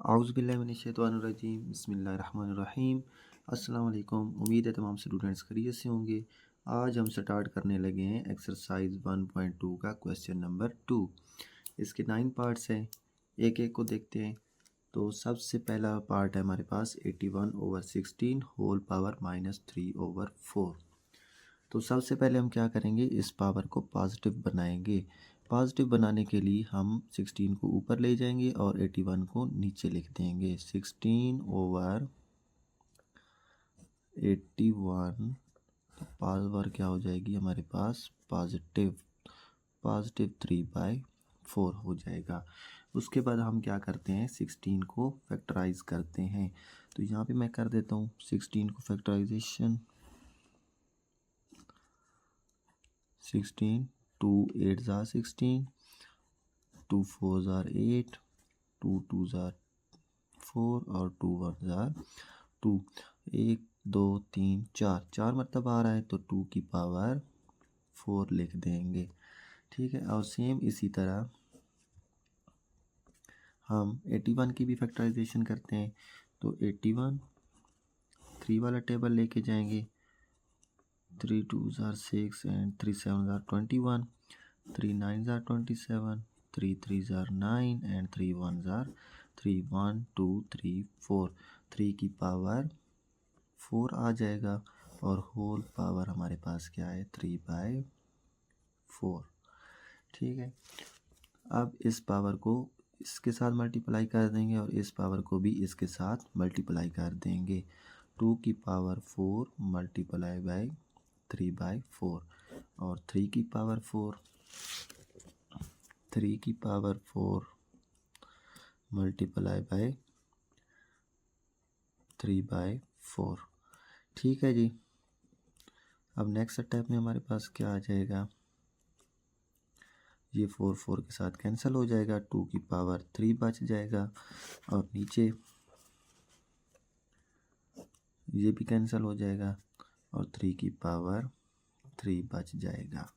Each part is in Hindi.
औज़ुबिल्लाहिमिनश्शैतानिर्रजीम बिस्मिल्लाहिर्रहमानिर्रहीम। अस्सलाम वालेकुम। उम्मीद है तमाम स्टूडेंट्स खैरियत से होंगे। आज हम स्टार्ट करने लगे हैं एक्सरसाइज 1.2 का क्वेश्चन नंबर 2। इसके 9 पार्ट्स हैं, एक एक को देखते हैं। तो सबसे पहला पार्ट है हमारे पास 81/16 होल पावर -3/4। तो सबसे पहले हम क्या करेंगे, इस पावर को पॉजिटिव बनाएंगे। पॉजिटिव बनाने के लिए हम 16 को ऊपर ले जाएंगे और 81 को नीचे लिख देंगे। 16/81 पावर क्या हो जाएगी हमारे पास, पॉजिटिव 3/4 हो जाएगा। उसके बाद हम क्या करते हैं, 16 को फैक्टराइज करते हैं। तो यहाँ पे मैं कर देता हूँ 16 को फैक्टराइजेशन। 16 2 8 ज़ा 16, 2 4 ज़ा 8, 2 2 ज़ा 4 और 2 1 ज़ा 2। 1 2 3 4 मतलब आ रहा है तो 2 की पावर 4 लिख देंगे। ठीक है, और सेम इसी तरह हम 81 की भी फैक्टराइजेशन करते हैं। तो 81 3 वाला टेबल लेके जाएंगे। 3 2 ज़ा 6 एंड 3 7 ज़ा 21, 3 9 ज़ा 27, 3 3 ज़ा 9 एंड 3 1 ज़ा 3। 1 2 3 4, 3 की पावर 4 आ जाएगा और होल पावर हमारे पास क्या है, 3/4। ठीक है, अब इस पावर को इसके साथ मल्टीप्लाई कर देंगे और इस पावर को भी इसके साथ मल्टीप्लाई कर देंगे। 2 की पावर 4 मल्टीप्लाई बाय 3/4 और 3 की पावर 4 मल्टीप्लाई बाय 3/4। ठीक है जी। अब नेक्स्ट स्टेप में हमारे पास क्या आ जाएगा, ये 4 के साथ कैंसिल हो जाएगा, 2 की पावर 3 बच जाएगा और नीचे ये भी कैंसिल हो जाएगा और 3 की पावर 3 बच जाएगा।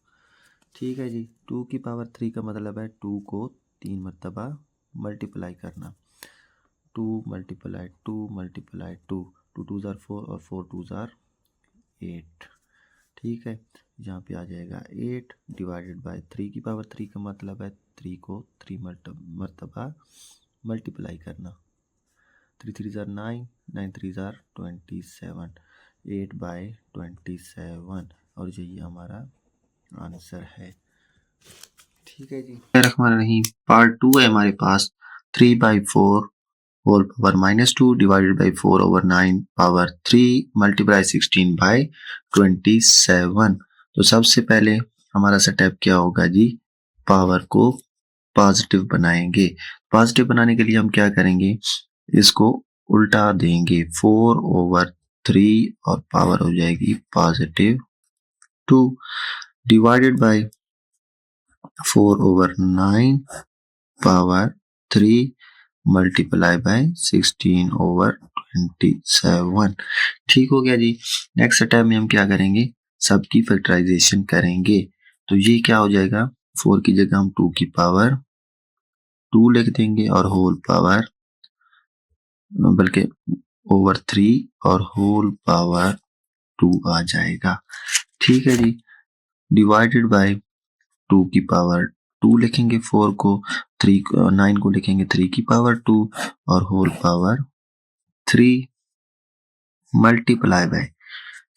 ठीक है जी। 2 की पावर 3 का मतलब है 2 को 3 मरतबा मल्टीप्लाई करना। 2 मल्टीप्लाई 2 मल्टीप्लाई 2, 2 2 ज़ार 4 और 4 2 ज़ार 8। ठीक है, यहाँ पे आ जाएगा 8 डिवाइडेड बाय 3 की पावर 3 का मतलब है 3 को 3 मरतबा मल्टीप्लाई करना। 3 3 ज़ार 9, 9 3 ज़ार 27, 8/27 और यही हमारा आंसर है। ठीक है जी। रहीम पार्ट 2 है हमारे पास 3/4 whole power -2 divided by 4/9 power 3 multiply 16/27। तो सबसे पहले हमारा स्टेप क्या होगा जी, पावर को पॉजिटिव बनाएंगे। पॉजिटिव बनाने के लिए हम क्या करेंगे, इसको उल्टा देंगे। 4/3 और पावर हो जाएगी +2 divided by 4/9 power 3 multiply by 16/27। ठीक हो गया जी। नेक्स्ट स्टेप में हम क्या करेंगे, सबकी फैक्टराइजेशन करेंगे। तो ये क्या हो जाएगा, 4 की जगह हम 2 की पावर 2 लिख देंगे और होल पावर बल्कि ओवर 3 और होल पावर 2 आ जाएगा। ठीक है जी। डिवाइडेड बाय 2 की पावर 2 लिखेंगे, 4 को 3 9 को लिखेंगे 3 की पावर 2 और होल पावर 3 मल्टीप्लाई बाय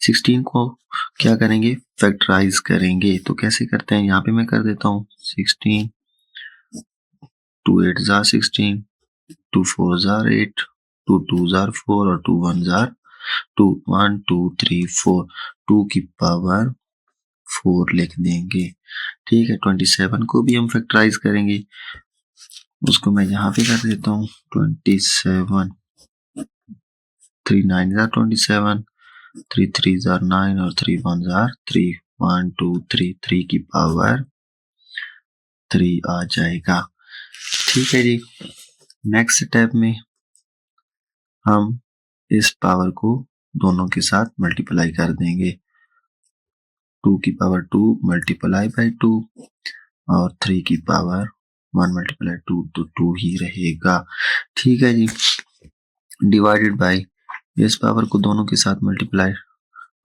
16 को क्या करेंगे, फैक्टराइज करेंगे। तो कैसे करते हैं, यहाँ पे मैं कर देता हूँ 16, 2 8 ज़ा 16, 2 4 ज़ा 8, 2 2 ज़ा 4 और 2 1 ज़ा 2। 1 2 3 4, 2 की पावर 4 लिख देंगे। ठीक है, 27 को भी हम फैक्टराइज करेंगे, उसको मैं यहाँ पे कर देता हूँ 27, 3 9 ज़ा 27, 3 3 ज़ा 9 और 3 1 ज़ा 3। 1 2 3, 3 की पावर 3 आ जाएगा। ठीक है जी। नेक्स्ट स्टेप में हम इस पावर को दोनों के साथ मल्टीप्लाई कर देंगे। 2 की पावर 2 मल्टीप्लाई बाय 2 और 3 की पावर 1 मल्टीप्लाई 2 तो 2 ही रहेगा। ठीक है जी। डिवाइडेड बाय इस पावर को दोनों के साथ मल्टीप्लाई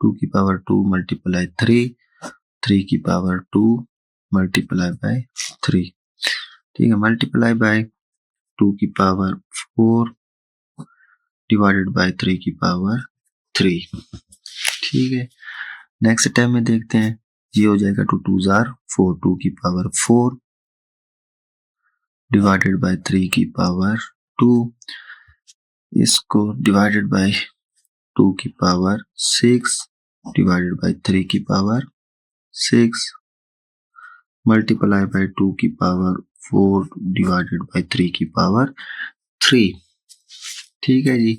2 की पावर 2 मल्टीप्लाई 3 की पावर 2 मल्टीप्लाई बाय 3। ठीक है, मल्टीप्लाई बाय 2 की पावर 4 डिवाइडेड बाय 3 की पावर 3। ठीक है, नेक्स्ट टाइम में देखते हैं। ये हो जाएगा 2 2 जार 4 2 की पावर 4 डिवाइडेड बाय 3 की पावर 2। इसको डिवाइडेड बाय 2 की पावर 6 डिवाइडेड बाय 3 की पावर 6 मल्टीप्लाई बाय 2 की पावर 4 डिवाइडेड बाय 3 की पावर 3। ठीक है जी।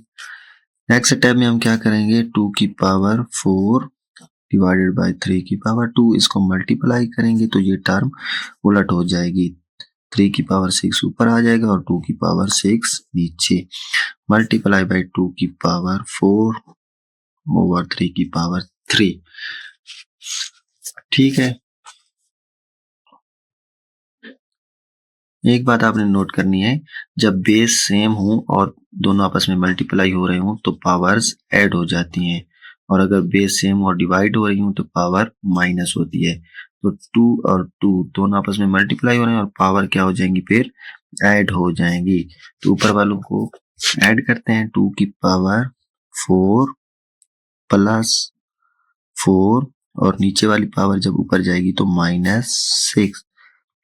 नेक्स्ट स्टेप में हम क्या करेंगे, 2 की पावर 4 डिवाइडेड बाय 3 की पावर 2, इसको मल्टीप्लाई करेंगे तो ये टर्म उलट हो जाएगी। 3 की पावर 6 ऊपर आ जाएगा और 2 की पावर 6 नीचे। मल्टीप्लाई बाय 2 की पावर 4 ओवर 3 की पावर 3। ठीक है, एक बात आपने नोट करनी है, जब बेस सेम हो और दोनों आपस में मल्टीप्लाई हो रहे हो तो पावर्स ऐड हो जाती हैं, और अगर बेस सेम और डिवाइड हो रही हो तो पावर माइनस होती है। तो 2 और 2 दोनों आपस में मल्टीप्लाई हो रहे हैं और पावर क्या हो जाएंगी, फिर ऐड हो जाएंगी। तो ऊपर वालों को ऐड करते हैं, 2 की पावर 4 प्लस 4 और नीचे वाली पावर जब ऊपर जाएगी तो -6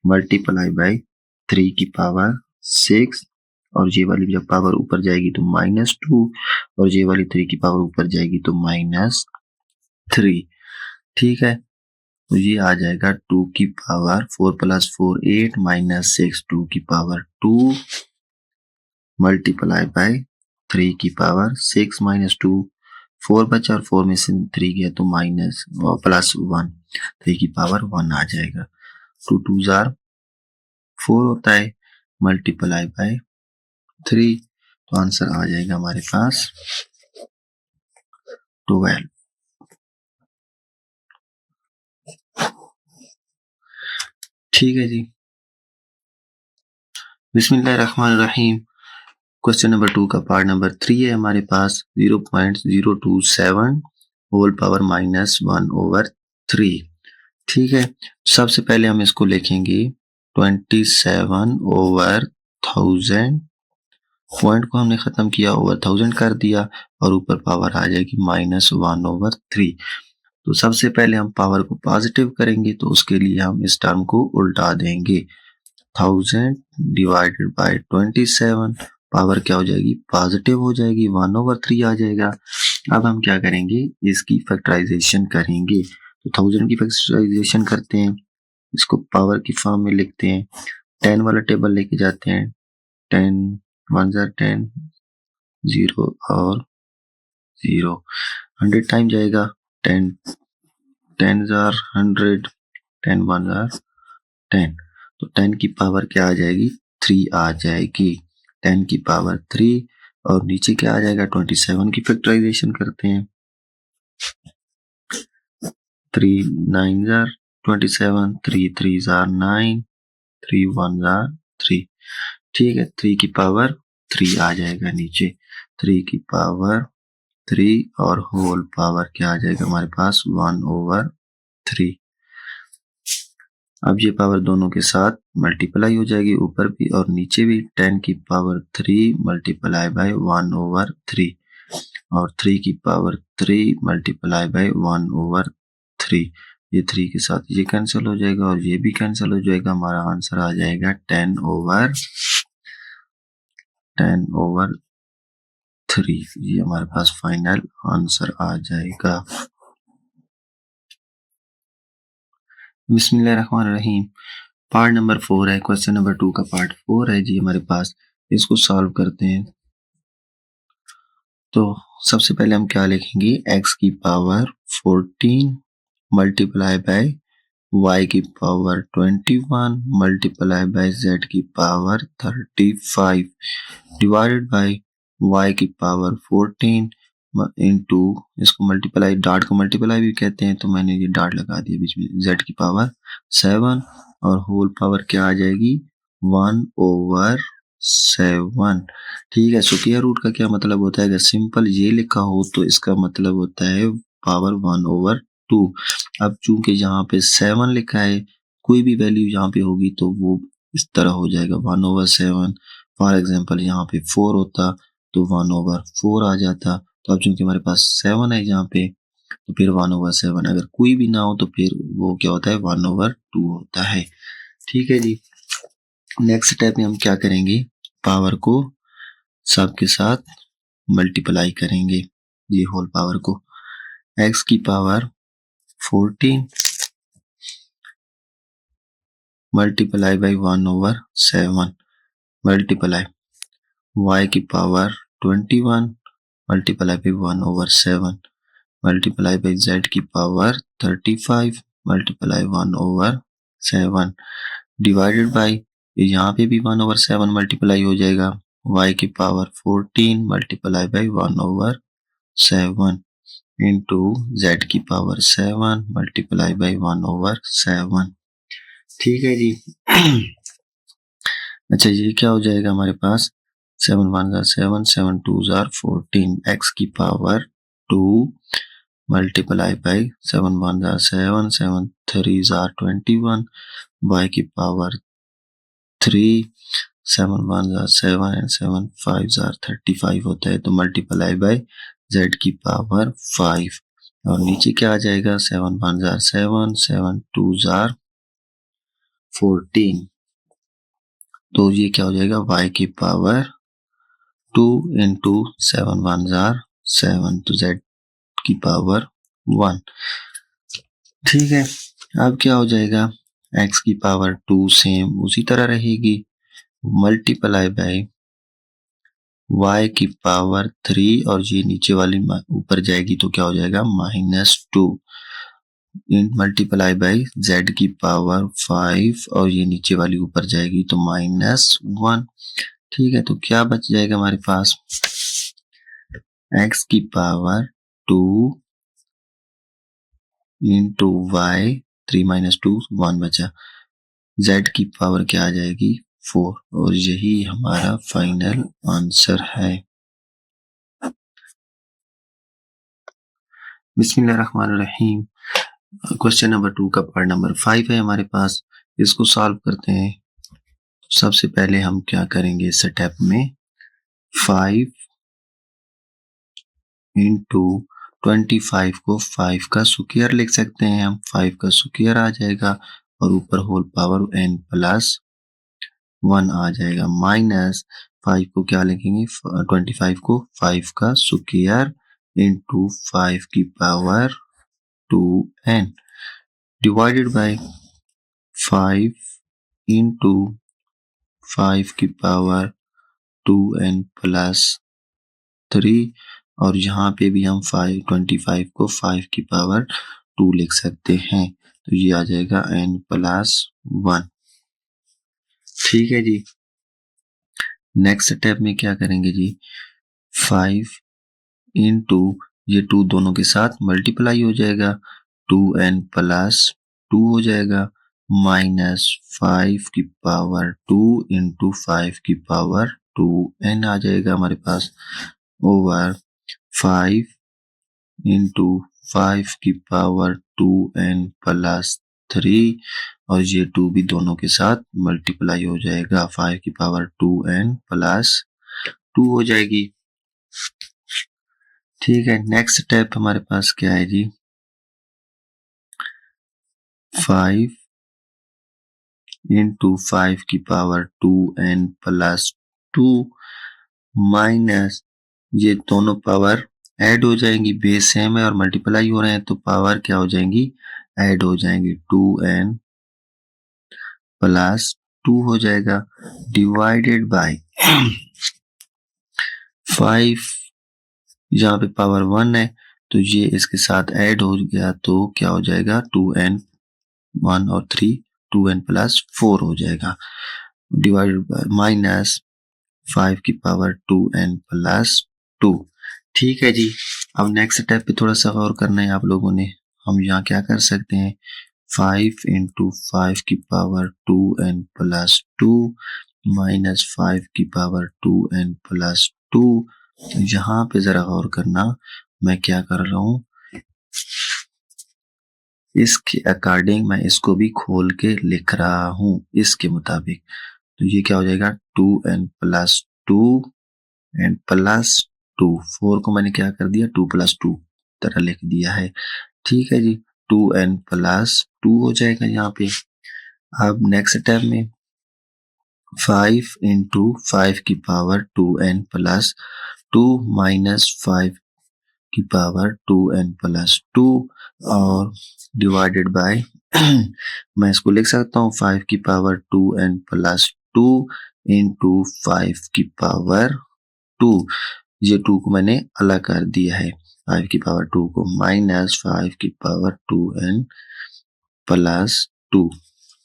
मल्टीप्लाई बाय 3 की पावर 6 और ये वाली जब पावर ऊपर जाएगी तो -2 और ये वाली 3 की पावर ऊपर जाएगी तो -3। ठीक है, तो ये आ जाएगा 2 की पावर 4 प्लस 4 8 -6 2 की पावर 2 मल्टीप्लाई बाय 3 की पावर 6 -2 4 बचा और 4 में से 3 गया तो माइनस प्लस 1 3 की पावर 1 आ जाएगा। 2 2 जार 4 होता है मल्टीप्लाई बाय 3, तो आंसर आ जाएगा हमारे पास 12। ठीक है जी। बिस्मिल्लाहिर्रहमानिर्रहीम। क्वेश्चन नंबर 2 का पार्ट नंबर 3 है हमारे पास 0.027 होल पावर -1 ओवर 3। ठीक है, सबसे पहले हम इसको लिखेंगे 27 ओवर 1000। पॉइंट को हमने खत्म किया, ओवर 1000 कर दिया और ऊपर पावर आ जाएगी -1 ओवर 3। तो सबसे पहले हम पावर को पॉजिटिव करेंगे तो उसके लिए हम इस टर्म को उल्टा देंगे। 1000 डिवाइडेड बाय 27 पावर क्या हो जाएगी, पॉजिटिव हो जाएगी, 1 ओवर 3 आ जाएगा। अब हम क्या करेंगे, इसकी फैक्टराइजेशन करेंगे। तो 1000 की फैक्टराइजेशन करते हैं, इसको पावर की फॉर्म में लिखते हैं, 10 वाला टेबल लेके जाते हैं, 10 1 जार 10 0 और 0 100 टाइम जाएगा, 10 10 जार 100 10 1 जार 10, तो 10 की पावर क्या आ जाएगी, 3 आ जाएगी। 10 की पावर 3 और नीचे क्या आ जाएगा, 27 की फैक्टराइजेशन करते हैं, 3 9 जार 27 3 3 जार 9 3 1 जार 3। ठीक है, 3 की पावर 3 आ जाएगा नीचे, 3 की पावर 3 और होल पावर क्या आ जाएगा हमारे पास 1 ओवर 3। अब ये पावर दोनों के साथ मल्टीप्लाई हो जाएगी, ऊपर भी और नीचे भी। 10 की पावर 3 मल्टीप्लाई बाय 1 ओवर 3 और 3 की पावर 3 मल्टीप्लाई बाय 1 ओवर 3। ये 3 के साथ ये कैंसिल हो जाएगा और ये भी कैंसिल हो जाएगा। हमारा आंसर आ जाएगा 10 ओवर 3। ये हमारे पास फाइनल आंसर आ जाएगा। बिस्मिल्लाहिर्रहमानिर्रहीम। पार्ट नंबर 4 है, क्वेश्चन नंबर 2 का पार्ट 4 है जी हमारे पास। इसको सॉल्व करते हैं। तो सबसे पहले हम क्या लिखेंगे, x की पावर 14 मल्टीप्लाई बाय y की पावर 21 मल्टीप्लाई बाय z की पावर 35 डिवाइडेड बाय y की पावर 14 इनटू, इसको मल्टीप्लाई, डॉट को मल्टीप्लाई भी कहते हैं तो मैंने ये डॉट लगा दिया बीच में, z की पावर 7 और होल पावर क्या आ जाएगी 1/7। ठीक है, स्क्वायर रूट का क्या मतलब होता है? अगर सिंपल ये लिखा हो तो इसका मतलब होता है पावर 1/2। अब चूंकि यहाँ पे 7 लिखा है, कोई भी वैल्यू यहाँ पे होगी तो वो इस तरह हो जाएगा 1/7। फॉर एग्जाम्पल यहाँ पे 4 होता तो 1/4 आ जाता। तो अब चूंकि हमारे पास 7 है यहाँ पे, तो फिर 1/7। अगर कोई भी ना हो तो फिर वो क्या होता है? 1/2 होता है। ठीक है जी। नेक्स्ट स्टेप में हम क्या करेंगे? पावर को सबके साथ मल्टीप्लाई करेंगे, ये होल पावर को। x की power 14 multiply by 1/7 multiply y की power 21 multiply by 1/7 multiply by z की पावर 35 मल्टीप्लाई 1/7 डिवाइडेड बाई, यहाँ पे भी 1/7 मल्टीप्लाई हो जाएगा, y की power 14 multiply by 1/7 into z की पावर 7 मल्टीप्लाई बाई 1/7। ठीक है जी। अच्छा, ये क्या हो जाएगा हमारे पास? 7 1 जार 7, 7 2 जार 14, x की power 2 multiply by 7 1 jar 7, 7 3 jar 21, y की पावर 3, 7 1 जार 7 एंड 7 5 जार 35 होता है, तो मल्टीप्लाई बाई z की पावर 5। और नीचे क्या आ जाएगा? 7 1 जार 7, 7 2 जार 14, तो ये क्या हो जाएगा? y की पावर 2 इंटू 7 1 जार 7, तो z की पावर 1। ठीक है, अब क्या हो जाएगा? x की पावर 2 सेम उसी तरह रहेगी, मल्टीप्लाई बाई y की पावर 3, और ये नीचे वाली ऊपर जाएगी तो क्या हो जाएगा? -2 मल्टीप्लाई बाई z की पावर 5, और ये नीचे वाली ऊपर जाएगी तो -1। ठीक है, तो क्या बच जाएगा हमारे पास? x की पावर 2 इंटू y, 3 - 2 1 बचा, z की पावर क्या आ जाएगी? 4, और यही हमारा फाइनल आंसर है। बिस्मिल्लाहिर्रहमानिर्रहीम। क्वेश्चन नंबर 2 का पार्ट नंबर 5 है हमारे पास, इसको सॉल्व करते हैं। सबसे पहले हम क्या करेंगे स्टेप में? 5 इंटू 25 को 5 का स्क्वायर लिख सकते हैं हम, 5 का स्क्वायर आ जाएगा और ऊपर होल पावर n प्लस 1 आ जाएगा, माइनस 5 को क्या लिखेंगे? 25 को 5 का स्क्वायर इंटू 5 की power 2n divided by 5 into 5 की पावर 2n प्लस 3, और यहाँ पे भी हम 25 को 5 की पावर 2 लिख सकते हैं, तो ये आ जाएगा n प्लस 1। ठीक है जी। नेक्स्ट स्टेप में क्या करेंगे जी? 5 इंटू ये 2 दोनों के साथ मल्टीप्लाई हो जाएगा, 2n प्लस 2 हो जाएगा, माइनस 5 की पावर 2 इंटू 5 की पावर 2n आ जाएगा हमारे पास, ओवर 5 इंटू 5 की पावर 2n प्लस 3, और ये 2 भी दोनों के साथ मल्टीप्लाई हो जाएगा, 5 की पावर 2n प्लस 2 हो जाएगी। ठीक है, नेक्स्ट स्टेप हमारे पास क्या है जी? 5 इंटू 5 की पावर 2n प्लस 2 माइनस, ये दोनों पावर ऐड हो जाएंगी, बेस सेम है और मल्टीप्लाई हो रहे हैं तो पावर क्या हो जाएंगी? ऐड हो जाएंगी, 2n प्लस 2 हो जाएगा, डिवाइडेड बाय 5, यहाँ पे पावर 1 है तो ये इसके साथ ऐड हो गया तो क्या हो जाएगा? 2n 1 और 3 2n प्लस 4 हो जाएगा, डिवाइडेड बाय माइनस 5 की पावर 2n प्लस 2। ठीक है जी। अब नेक्स्ट स्टेप पे थोड़ा सा और करना है आप लोगों ने। हम यहाँ क्या कर सकते हैं? 5 इंटू 5 की पावर 2n प्लस 2 माइनस 5 की पावर 2n प्लस 2। यहाँ पे जरा गौर करना, मैं क्या कर रहा हूँ, इसके अकॉर्डिंग मैं इसको भी खोल के लिख रहा हूँ इसके मुताबिक। तो ये क्या हो जाएगा 2n प्लस 2 एंड प्लस 2। 4 को मैंने क्या कर दिया 2 प्लस 2 तरह लिख दिया है। ठीक है जी, 2n प्लस 2 हो जाएगा यहाँ पे। अब नेक्स्ट स्टेप में 5 इंटू 5 की पावर 2n प्लस 2 माइनस 5 की पावर 2n प्लस 2 और डिवाइडेड बाय मैं इसको लिख सकता हूँ 5 की पावर 2n प्लस 2 इंटू 5 की पावर 2। ये 2 को मैंने अलग कर दिया है, 5 की पावर 2 को, माइनस 5 की पावर 2n प्लस 2।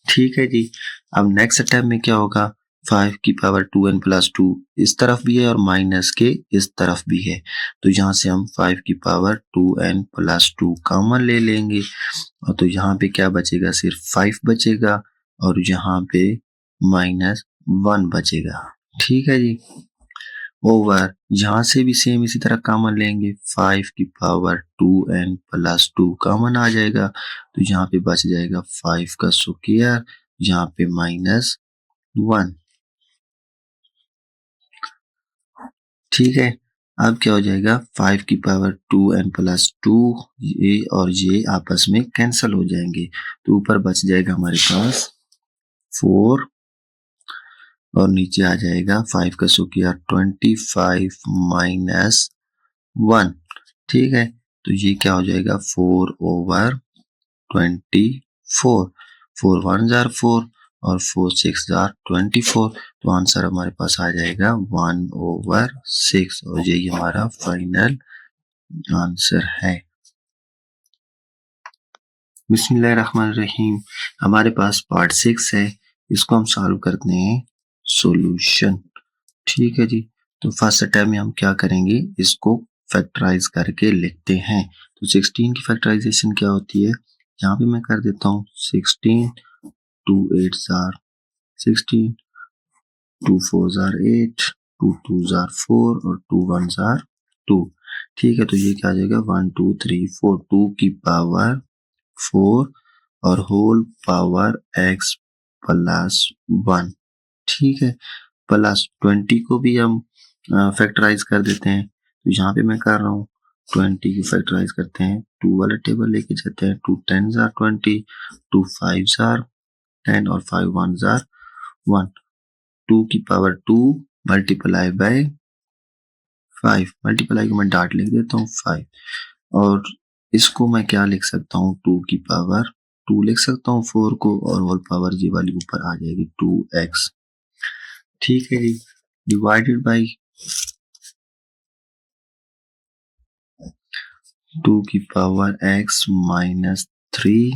ठीक है जी। अब नेक्स्ट स्टेप में क्या होगा, 5 की पावर 2n प्लस 2 इस तरफ भी है और माइनस के इस तरफ भी है, तो यहाँ से हम 5 की पावर 2n प्लस 2 कॉमन ले लेंगे और तो यहाँ पे क्या बचेगा, सिर्फ 5 बचेगा और यहाँ पे माइनस 1 बचेगा। ठीक है जी। ओवर यहाँ से भी सेम इसी तरह कॉमन लेंगे, 5 की पावर 2n प्लस 2 कॉमन आ जाएगा, तो यहाँ पे बच जाएगा 5 का स्क्वायर, यहाँ पे माइनस 1। ठीक है, अब क्या हो जाएगा 5 की पावर 2n प्लस 2, ये और ये आपस में कैंसिल हो जाएंगे, तो ऊपर बच जाएगा हमारे पास 4 और नीचे आ जाएगा 5 का स्क्वायर 25 माइनस 1। ठीक है, तो ये क्या हो जाएगा 4 ओवर 24, 4 1 जार 4 और 4 6 जार 24, तो आंसर हमारे पास आ जाएगा 1 ओवर 6 और यही हमारा फाइनल आंसर है। बिस्मिल्लाहिर्रहमानिर्रहीम। हमारे पास पार्ट 6 है, इसको हम सॉल्व करते हैं सॉल्यूशन। ठीक है जी, तो फर्स्ट स्टेप में हम क्या करेंगे, इसको फैक्टराइज करके लिखते हैं। तो 16 की फैक्टराइजेशन क्या होती है, यहाँ पे मैं कर देता हूँ 16, 2 8 जार 16, 2 4 जार 8, 2 2 जार 4 और 2 1 जार 2। ठीक है, तो ये क्या आ जाएगा 1 2 3 4, 2 की पावर 4 और होल पावर x प्लस 1। ठीक है, प्लस 20 को भी हम फैक्टराइज कर देते हैं, तो यहाँ पे मैं कर रहा हूँ 20 की फैक्टराइज करते हैं, 2 वाला टेबल लेके जाते हैं, 2 10 जार 20, 2 5 जार 10 और 5 1 जार 1। 2 की पावर 2 मल्टीप्लाई बाय 5, मल्टीप्लाई को मैं डॉट लिख देता हूँ 5 और इसको मैं क्या लिख सकता हूँ 2 की पावर 2 लिख सकता हूँ 4 को और होल पावर ये वाली ऊपर आ जाएगी 2x। ठीक है जी, डिवाइडेड बाई 2 की power x minus 3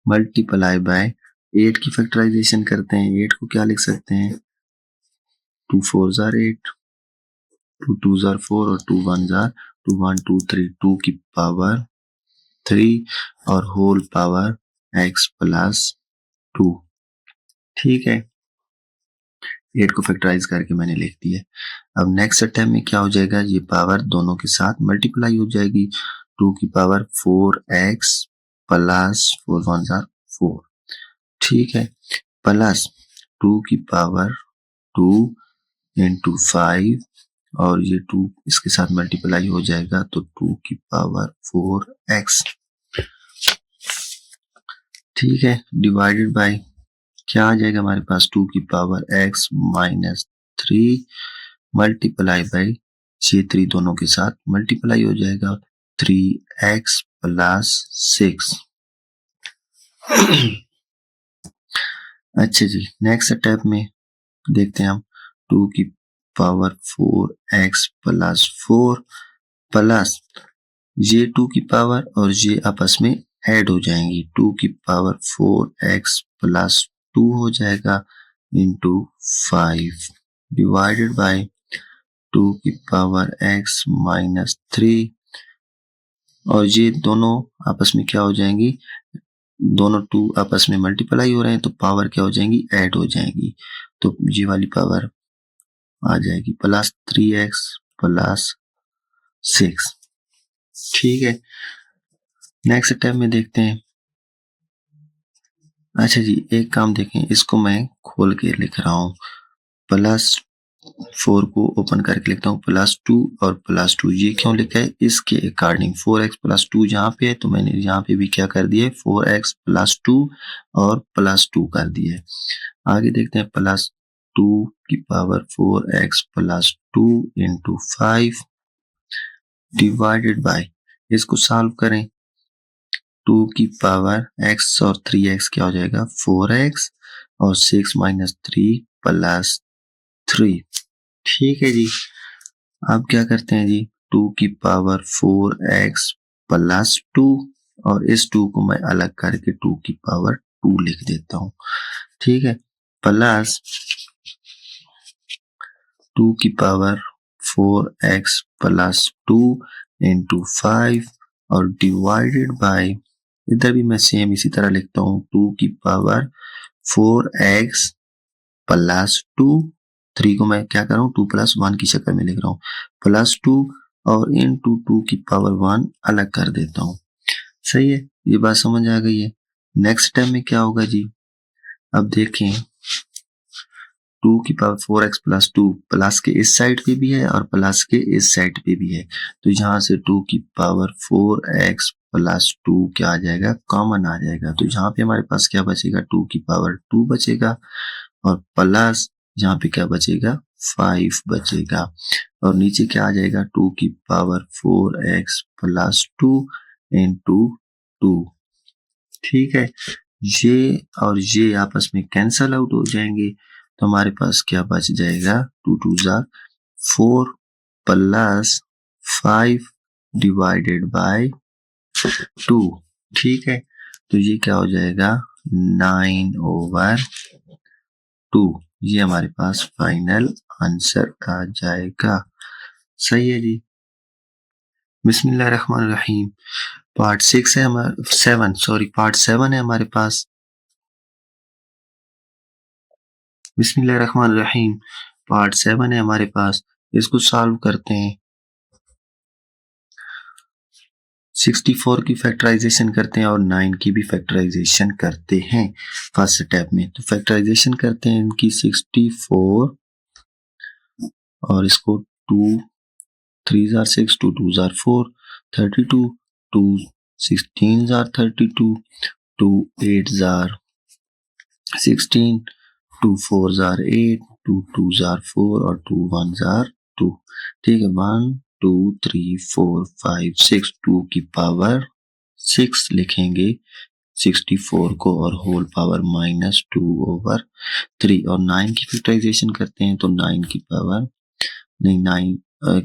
multiply by 8 की फैक्टराइजेशन करते हैं, 8 को क्या लिख सकते हैं 2 4 जार 8, 2 2 जार 4 और 2 1 जार 2 1 2 3, 2 की पावर 3 और होल पावर x प्लस 2। ठीक है, 8 को फैक्टराइज करके मैंने लिख दिया। अब नेक्स्ट स्टेप में क्या हो जाएगा, ये पावर दोनों के साथ मल्टीप्लाई हो जाएगी, 2 की पावर 4x प्लस 4 1 जार 4। ठीक है, प्लस 2 की पावर 2 इंटू 5 और ये 2 इसके साथ मल्टीप्लाई हो जाएगा, तो 2 की पावर 4x। ठीक है, डिवाइडेड बाय क्या आ जाएगा हमारे पास 2 की power x minus 3 multiply by ये 3 दोनों के साथ मल्टीप्लाई हो जाएगा, 3x प्लस 6। अच्छा जी, नेक्स्ट स्टेप में देखते हैं हम 2 की पावर 4x प्लस 4 प्लस ये 2 की पावर और ये आपस में ऐड हो जाएंगी, 2 की पावर 4x प्लस 2 हो जाएगा इंटू 5 डिवाइडेड बाय 2 की पावर x माइनस 3 और ये दोनों आपस में क्या हो जाएंगी, दोनों टू आपस में मल्टीप्लाई हो रहे हैं तो पावर क्या हो जाएंगी, ऐड हो जाएंगी। तो ये वाली पावर आ जाएगी +3x +6। ठीक है, नेक्स्ट स्टेप में देखते हैं। अच्छा जी, एक काम देखें, इसको मैं खोल के लिख रहा हूँ, +4 को ओपन करके लिखता हूँ +2 और +2। ये क्यों लिखा है, इसके अकॉर्डिंग 4x +2 जहाँ पे है तो मैंने यहाँ पे भी क्या कर दिया है, 4x +2 और +2 कर दिया है। आगे देखते हैं, +2 की power 4x +2 into 5 divided by, इसको सॉल्व करें, 2 की पावर x और 3x क्या हो जाएगा, 4x और 6 - 3 +3। ठीक है जी, अब क्या करते हैं जी, 2 की पावर 4x +2 और इस 2 को मैं अलग करके 2 की पावर 2 लिख देता हूँ। ठीक है, प्लस 2 की पावर 4x +2 इंटू 5 और डिवाइडेड बाय, इधर भी मैं सेम इसी तरह लिखता हूँ, 2 की पावर 4x +2, 3 को मैं क्या कर रहा हूँ, 2 + 1 की शक्ल में लिख रहा हूँ, +2 और इंटू 2 की पावर 1 अलग कर देता हूँ। सही है, ये बात समझ आ गई है। नेक्स्ट स्टेप में क्या होगा जी, अब देखें, 2 की पावर 4x +2 प्लस के इस साइड पे भी है और प्लस के इस साइड पे भी है, तो यहाँ से 2 की पावर 4x +2 क्या आ जाएगा, कॉमन आ जाएगा। तो यहाँ पे हमारे पास क्या बचेगा, 2 की पावर 2 बचेगा और प्लस यहाँ पे क्या बचेगा, 5 बचेगा और नीचे क्या आ जाएगा, 2 की पावर 4x +2 इंटू 2। ठीक है, ये और ये आपस में कैंसल आउट हो जाएंगे तो हमारे पास क्या बच जाएगा, 2 2 जार 4 +5 डिवाइडेड बाय 2। ठीक है, तो ये क्या हो जाएगा, 9/2। ये हमारे पास फाइनल आंसर आ जाएगा। सही है जी, बिस्मिल्लाहिर्रहमानिर्रहीम। पार्ट 6 है हमारा, 7 सॉरी, पार्ट 7 है हमारे पास। बिस्मिल्लाहिर्रहमानिर्रहीम, पार्ट 7 है हमारे पास, इसको सॉल्व करते हैं। 64 की फैक्टराइजेशन करते हैं और 9 की भी फैक्टराइजेशन करते हैं फर्स्ट स्टेप में। तो फैक्टराइजेशन करते हैं इनकी, 64 और इसको 2 3 jar 6, 2 2 jar 4, 32, 2 16 jar 32, 2 8 jar 16, 2 4 jar 8, 2 2 jar 4 और 2 1 जार 2। ठीक है, 1 2 3 4 5 6, 2 की पावर 6 लिखेंगे 64 को और होल पावर -2/3 और 9 की फैक्टराइजेशन करते हैं तो 9 की पावर नहीं 9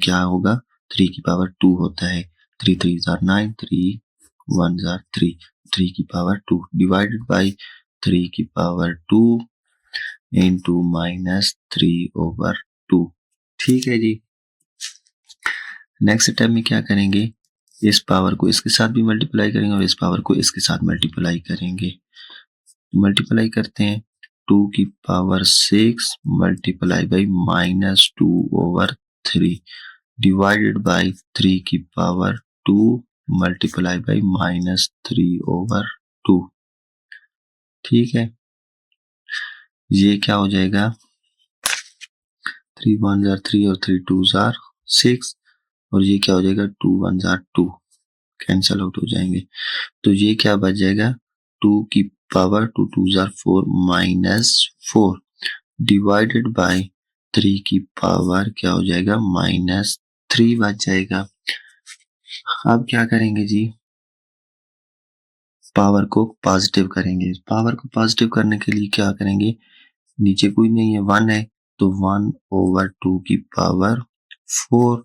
क्या होगा, 3 की पावर 2 होता है, 3 3 जार 9, 3 1 जार 3, 3 की पावर 2 डिवाइडेड बाई 3 की पावर 2 इंटू -3/2। ठीक है जी, नेक्स्ट स्टेप में क्या करेंगे, इस पावर को इसके साथ भी मल्टीप्लाई करेंगे और इस पावर को इसके साथ मल्टीप्लाई करेंगे। मल्टीप्लाई करते हैं, 2 की power 6 multiply by -2/3 divided by 3 की पावर 2 मल्टीप्लाई बाई -3/2। ठीक है, ये क्या हो जाएगा, 3 1 जार 3 और 3 2 जार 6 और ये क्या हो जाएगा, 2 1 जार 2, कैंसल आउट हो जाएंगे। तो ये क्या बच जाएगा, 2 की पावर 2 2 जार 4 -4 डिवाइडेड बाय 3 की पावर क्या हो जाएगा, -3 बच जाएगा। अब क्या करेंगे जी, पावर को पॉजिटिव करेंगे। पावर को पॉजिटिव करने के लिए क्या करेंगे, नीचे कोई नहीं है, 1 है तो 1/2 की पावर 4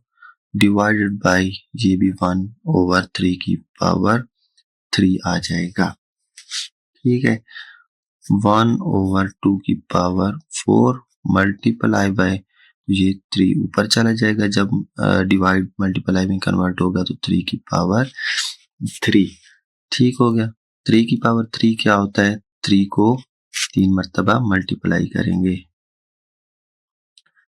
डिवाइडेड बाय ये भी 1/3 की पावर 3 आ जाएगा। ठीक है, 1/2 की पावर 4 मल्टीप्लाई बाय ये 3 ऊपर चला जाएगा, जब डिवाइड मल्टीप्लाई में कन्वर्ट होगा तो 3 की पावर 3। ठीक हो गया। 3 की पावर 3 क्या होता है, 3 को 3 मरतबा मल्टीप्लाई करेंगे।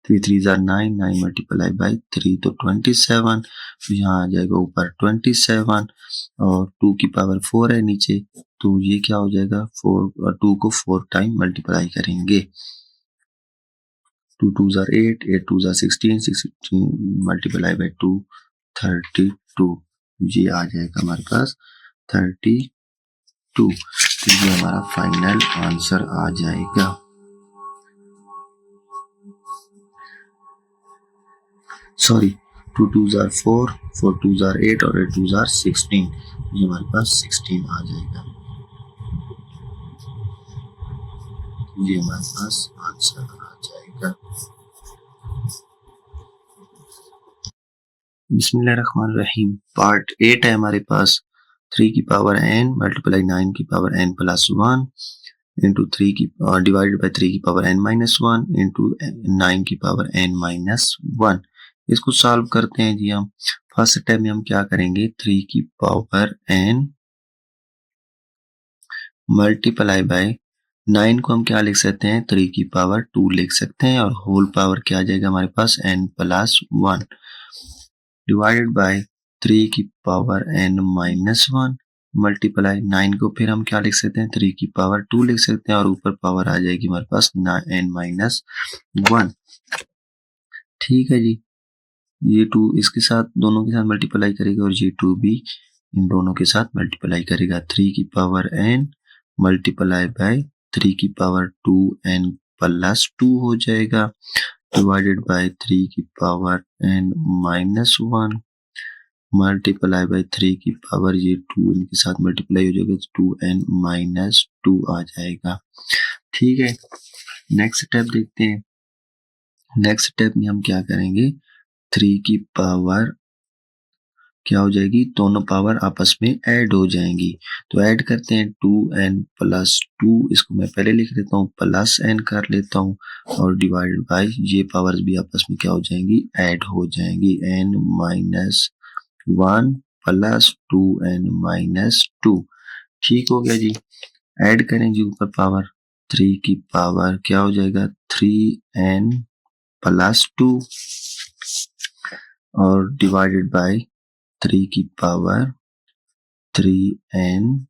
3 3 जार 9, 9 मल्टीप्लाई बाई 3 तो 27, तो यहाँ आ जाएगा ऊपर 27 और 2 की पावर 4 है नीचे, तो ये क्या हो जाएगा 4 और 2 को 4 टाइम मल्टीप्लाई करेंगे। 2 2 जार 8, 8 2 जार 16, 16 मल्टीप्लाई बाई 2 32, ये आ जाएगा हमारे पास 32। तो ये हमारा फाइनल आंसर आ जाएगा। सॉरी, 2 2 जार 4, 4 2 जार 8 और 8 2 जार 16, ये हमारे पास 16 आ जाएगा। ये हमारे पास आंसर आ जाएगा। बिस्मिल्लाहिर्रहमानिर्रहीम। पार्ट 8 है हमारे पास। 3 की पावर n मल्टीप्लाई 9 की पावर n प्लस 1 इंटू 3 की डिवाइडेड बाई 3 की पावर n माइनस 1 इंटू 9 की पावर n माइनस 1। इसको सॉल्व करते हैं जी हम। फर्स्ट स्टेप में हम क्या करेंगे, 3 की पावर n मल्टीप्लाई बाय 9 को हम क्या लिख सकते हैं, 3 की पावर 2 लिख सकते हैं और होल पावर क्या आ जाएगा हमारे पास n प्लस 1 डिवाइडेड बाय 3 की पावर n माइनस 1 मल्टीप्लाई 9 को फिर हम क्या लिख सकते हैं, 3 की पावर 2 लिख सकते हैं और ऊपर पावर आ जाएगी हमारे पास n माइनस 1। ठीक है जी, ये 2 इसके साथ दोनों के साथ मल्टीप्लाई करेगा और ये 2 भी इन दोनों के साथ मल्टीप्लाई करेगा। 3 की पावर n मल्टीप्लाई बाय 3 की पावर 2n प्लस 2 हो जाएगा डिवाइडेड बाय 3 की power n minus 1 multiply by 3 की पावर ये 2 इनके साथ मल्टीप्लाई हो जाएगा 2n माइनस 2 आ जाएगा। ठीक है, नेक्स्ट स्टेप देखते हैं। नेक्स्ट स्टेप में हम क्या करेंगे, 3 की पावर क्या हो जाएगी, दोनों पावर आपस में ऐड हो जाएंगी। तो ऐड करते हैं 2n प्लस 2, इसको मैं पहले लिख लेता हूँ प्लस n कर लेता हूँ और डिवाइडेड बाय ये पावर्स भी आपस में क्या हो जाएंगी, ऐड हो जाएंगी। n minus 1 plus 2n minus 2। ठीक हो गया जी। ऐड करें जी ऊपर पावर, 3 की पावर क्या हो जाएगा 3n प्लस 2 और डिवाइडेड बाय 3 की पावर 3n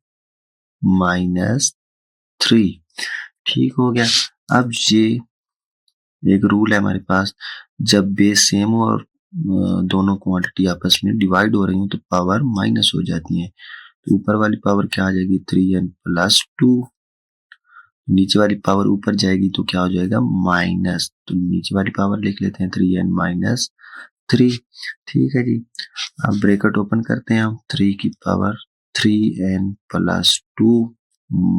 माइनस 3। ठीक हो गया। अब ये एक रूल है हमारे पास, जब बेस सेम हो और दोनों क्वांटिटी आपस में डिवाइड हो रही हो तो पावर माइनस हो जाती है। तो ऊपर वाली पावर क्या आ जाएगी 3n प्लस 2, नीचे वाली पावर ऊपर जाएगी तो क्या हो जाएगा माइनस, तो नीचे वाली पावर लिख लेते हैं 3n माइनस 3। ठीक है जी, अब ब्रैकेट ओपन करते हैं हम, 3 की power 3n plus 2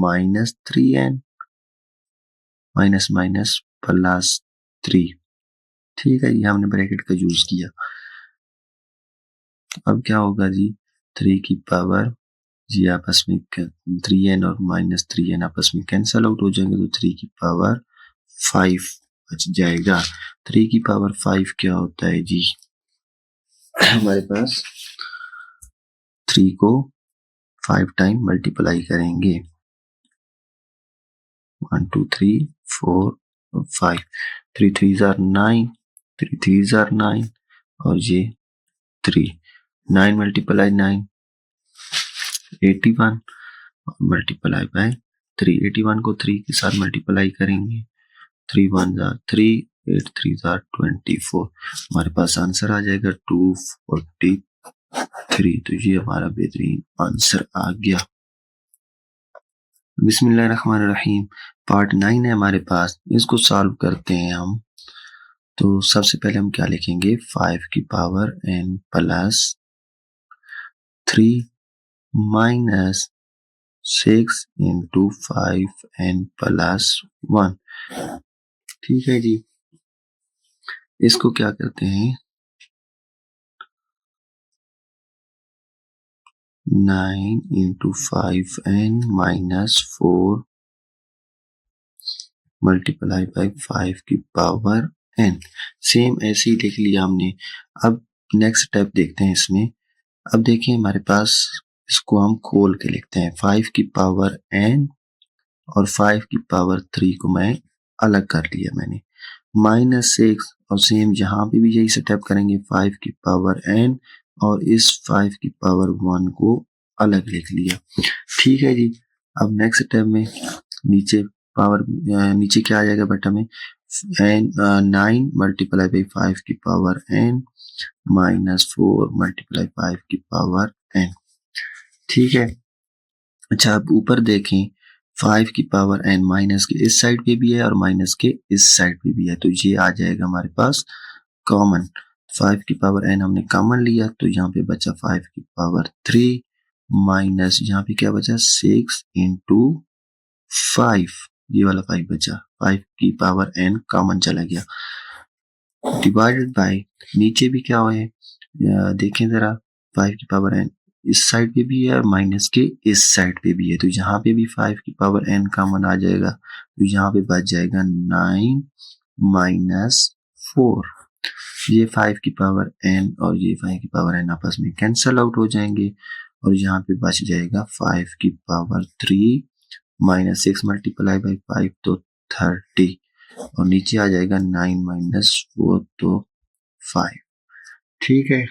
minus 3n minus minus plus 3। ठीक है, ये हमने ब्रैकेट का यूज किया। अब क्या होगा जी, 3 की पावर जी आपस में 3n और माइनस 3n आपस में कैंसल आउट हो जाएंगे तो 3 की पावर 5 बच जाएगा। 3 की पावर 5 क्या होता है जी, हमारे पास 3 को 5 टाइम मल्टीप्लाई करेंगे, 1 2 3 4 5, 3 3 जार 9, 3 3 जार 9 और ये 3, 9 मल्टीप्लाई 9 81 मल्टीप्लाई बाय 3, 81 को 3 के साथ मल्टीप्लाई करेंगे, 3 1 जार 3, 8 3 जार 24, हमारे पास आंसर आ जाएगा 243। तो ये हमारा बेहतरीन आंसर आ गया। बिस्मिल्लाहिर्रहमानिर्रहीम। पार्ट 9 है हमारे पास, इसको सॉल्व करते हैं हम। तो सबसे पहले हम क्या लिखेंगे, 5 की power n plus 3 minus 6 into 5n plus 1। ठीक है जी, इसको क्या करते हैं, 9 into 5n minus 4 multiply by 5 की पावर एन। सेम ऐसे ही देख लिया हमने। अब नेक्स्ट स्टेप देखते हैं इसमें। अब देखिए हमारे पास, इसको हम खोल के लिखते हैं 5 की पावर n और 5 की पावर 3 को मैं अलग कर लिया मैंने, -6 और सेम यहाँ पे भी यही स्टेप करेंगे, 5 की पावर n और इस 5 की पावर 1 को अलग लिख लिया। ठीक है जी। अब नेक्स्ट स्टेप में नीचे पावर, नीचे क्या आ जाएगा बेटा में, 9 मल्टीप्लाई बाई 5 की पावर n -4 मल्टीप्लाई 5 की पावर n। ठीक है। अच्छा अब ऊपर देखें, 5 की पावर n माइनस के इस साइड पे भी है और माइनस के इस साइड पे भी है, तो ये आ जाएगा हमारे पास कॉमन। 5 की पावर n हमने कॉमन लिया तो यहाँ पे बचा 5 की पावर 3 माइनस यहाँ पे क्या बचा 6 इंटू 5, ये वाला 5 बचा, 5 की पावर n कॉमन चला गया, डिवाइडेड बाय नीचे भी क्या है देखें जरा, 5 की पावर n इस साइड पे भी है और माइनस के इस साइड पे भी है, तो यहाँ पे भी 5 की पावर n कॉमन आ जाएगा, तो यहाँ पे बच जाएगा 9 माइनस 4। ये 5 की पावर n और ये 5 की पावर n आपस में कैंसल आउट हो जाएंगे और यहाँ पे बच जाएगा 5 की पावर 3 माइनस 6 मल्टीप्लाई बाई 5 तो 30 और नीचे आ जाएगा 9 माइनस 4 तो 5। ठीक है।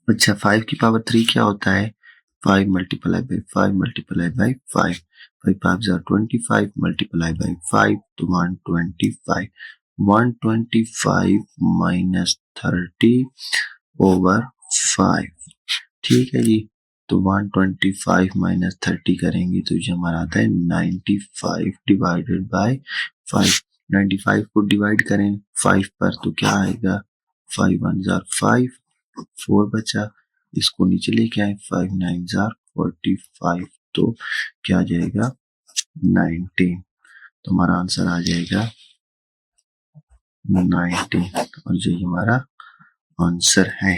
अच्छा 5 की पावर 3 क्या होता है, 5 multiply by 5 multiply by 5, 5 5 jar 25 multiply by 5 तो 125, 125 माइनस 30 ओवर 5। ठीक है जी। तो 125 माइनस 30 करेंगे तो ये हमारा आता है 95 डिवाइडेड बाय 5। 95 को डिवाइड करें 5 पर तो क्या आएगा, 5 1 जार 5, 4 बचा, इसको नीचे लेके आए, 5 9 जार 45 तो क्या आ जाएगा 19, तो हमारा आंसर आ जाएगा 19 और यही हमारा आंसर है।